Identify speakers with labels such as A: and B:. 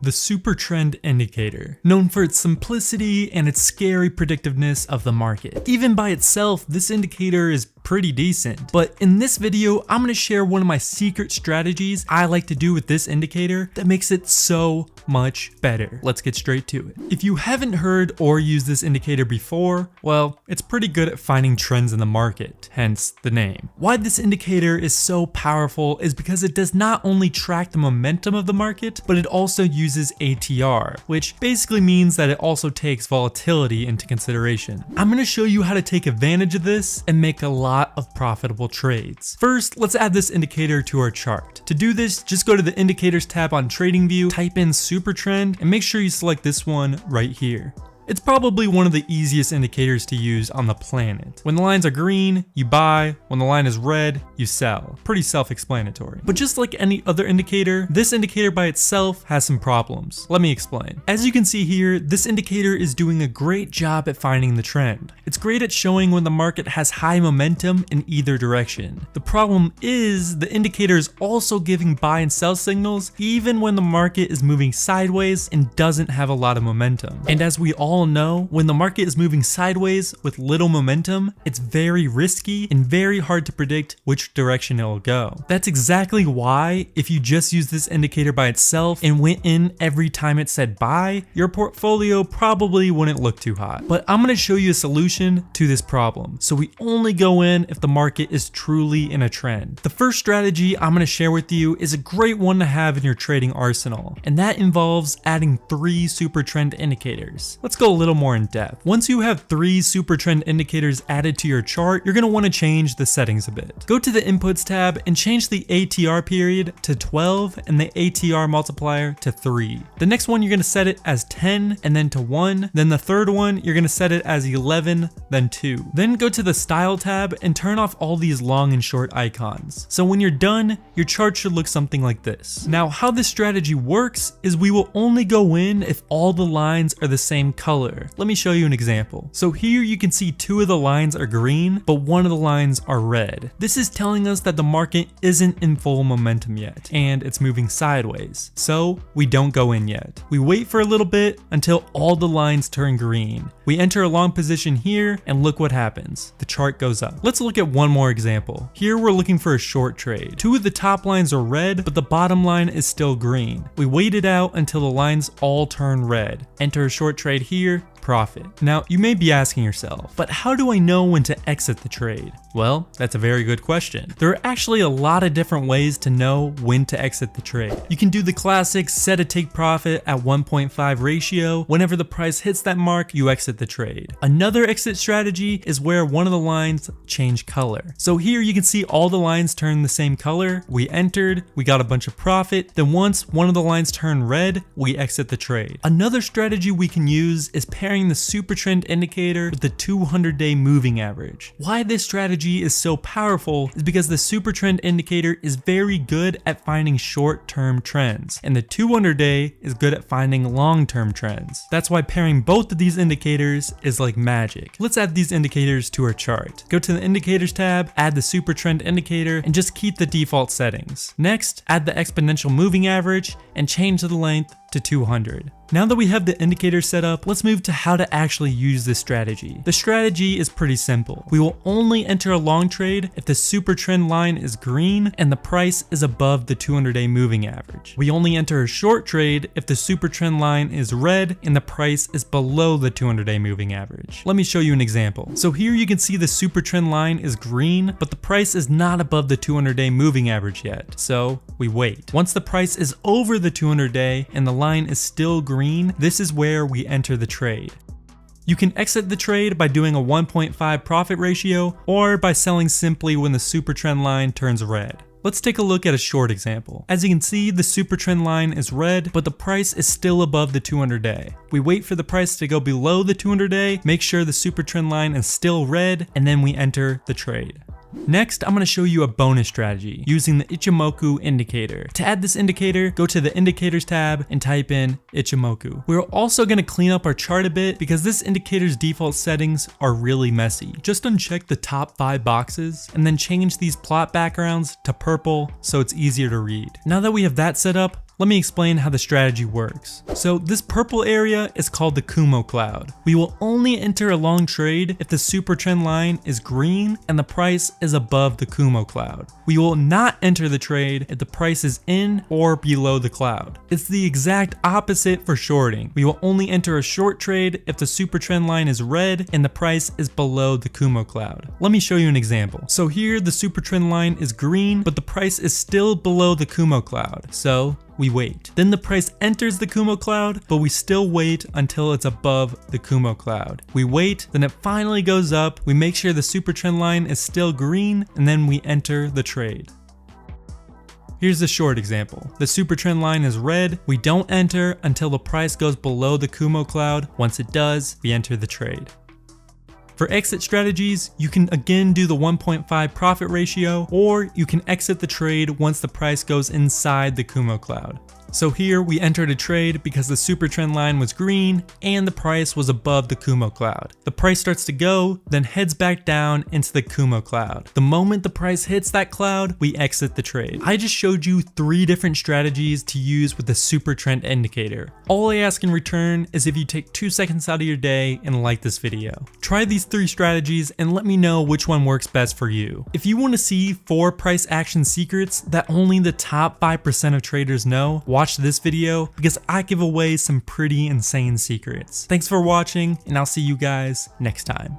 A: the super trend indicator, known for its simplicity and its scary predictiveness of the market. Even by itself, this indicator is pretty decent, but in this video, I'm going to share one of my secret strategies I like to do with this indicator that makes it so much better. Let's get straight to it. If you haven't heard or used this indicator before, well, it's pretty good at finding trends in the market, hence the name. Why this indicator is so powerful is because it does not only track the momentum of the market, but it also uses ATR, which basically means that it also takes volatility into consideration. I'm going to show you how to take advantage of this and make a lot of profitable trades. First, let's add this indicator to our chart. To do this, just go to the indicators tab on TradingView, type in super trend, and make sure you select this one right here. It's probably one of the easiest indicators to use on the planet. When the lines are green, you buy. When the line is red, you sell. Pretty self-explanatory. But just like any other indicator, this indicator by itself has some problems. Let me explain. As you can see here, this indicator is doing a great job at finding the trend. It's great at showing when the market has high momentum in either direction. The problem is the indicator is also giving buy and sell signals even when the market is moving sideways and doesn't have a lot of momentum. And as we all know, when the market is moving sideways with little momentum, it's very risky and very hard to predict which direction it will go. That's exactly why if you just use this indicator by itself and went in every time it said buy, your portfolio probably wouldn't look too hot. But I'm going to show you a solution to this problem. So we only go in if the market is truly in a trend. The first strategy I'm going to share with you is a great one to have in your trading arsenal, and that involves adding 3 super trend indicators. Let's go a little more in depth. Once you have 3 super trend indicators added to your chart, you're going to want to change the settings a bit. Go to the inputs tab and change the ATR period to 12 and the ATR multiplier to 3. The next one you're going to set it as 10 and then to 1. Then the third one you're going to set it as 11 then 2. Then go to the style tab and turn off all these long and short icons. So when you're done, your chart should look something like this. Now how this strategy works is we will only go in if all the lines are the same color. Let me show you an example. So here you can see 2 of the lines are green, but 1 of the lines are red. This is telling us that the market isn't in full momentum yet, and it's moving sideways. So we don't go in yet. We wait for a little bit until all the lines turn green. We enter a long position here, and look what happens. The chart goes up. Let's look at one more example. Here we're looking for a short trade. 2 of the top lines are red, but the bottom line is still green. We wait it out until the lines all turn red. Enter a short trade here, profit. Now you may be asking yourself, but how do I know when to exit the trade? Well, that's a very good question. There are actually a lot of different ways to know when to exit the trade. You can do the classic set a take profit at 1.5 ratio. Whenever the price hits that mark, you exit the trade. Another exit strategy is where one of the lines change color. So here you can see all the lines turn the same color. We entered, we got a bunch of profit. Then once one of the lines turn red, we exit the trade. Another strategy we can use is pairing the super trend indicator with the 200-day moving average. Why this strategy is so powerful is because the super trend indicator is very good at finding short-term trends, and the 200-day is good at finding long-term trends. That's why pairing both of these indicators is like magic. Let's add these indicators to our chart. Go to the indicators tab, add the super trend indicator, and just keep the default settings. Next, add the exponential moving average and change the length to 200. Now that we have the indicator set up, let's move to how to actually use this strategy. The strategy is pretty simple. We will only enter a long trade if the super trend line is green and the price is above the 200-day moving average. We only enter a short trade if the super trend line is red and the price is below the 200-day moving average. Let me show you an example. So here you can see the super trend line is green, but the price is not above the 200-day moving average yet. So we wait. Once the price is over the 200-day and the line is still green, this is where we enter the trade. You can exit the trade by doing a 1.5 profit ratio or by selling simply when the super trend line turns red. Let's take a look at a short example. As you can see, the super trend line is red, but the price is still above the 200-day. We wait for the price to go below the 200-day, make sure the super trend line is still red, and then we enter the trade. Next, I'm going to show you a bonus strategy using the Ichimoku indicator. To add this indicator, go to the indicators tab and type in Ichimoku. We're also going to clean up our chart a bit because this indicator's default settings are really messy. Just uncheck the top 5 boxes and then change these plot backgrounds to purple so it's easier to read. Now that we have that set up, Let me explain how the strategy works. So this purple area is called the Kumo cloud. We will only enter a long trade if the super trend line is green and the price is above the Kumo cloud. We will not enter the trade if the price is in or below the cloud. It's the exact opposite for shorting. We will only enter a short trade if the super trend line is red and the price is below the Kumo cloud. Let me show you an example. So here the super trend line is green, but the price is still below the Kumo cloud. So we wait. Then the price enters the Kumo cloud, but we still wait until it's above the Kumo cloud. We wait, then it finally goes up. We make sure the super trend line is still green, and then we enter the trade. Here's the short example. The super trend line is red. We don't enter until the price goes below the Kumo cloud. Once it does, we enter the trade. For exit strategies, you can again do the 1.5 profit ratio, or you can exit the trade once the price goes inside the Kumo cloud. So here we entered a trade because the super trend line was green and the price was above the Kumo cloud. The price starts to go, then heads back down into the Kumo cloud. The moment the price hits that cloud, we exit the trade. I just showed you 3 different strategies to use with the super trend indicator. All I ask in return is if you take 2 seconds out of your day and like this video. Try these 3 strategies and let me know which one works best for you. If you want to see 4 price action secrets that only the top 5% of traders know, watch this video because I give away some pretty insane secrets. Thanks for watching, and I'll see you guys next time.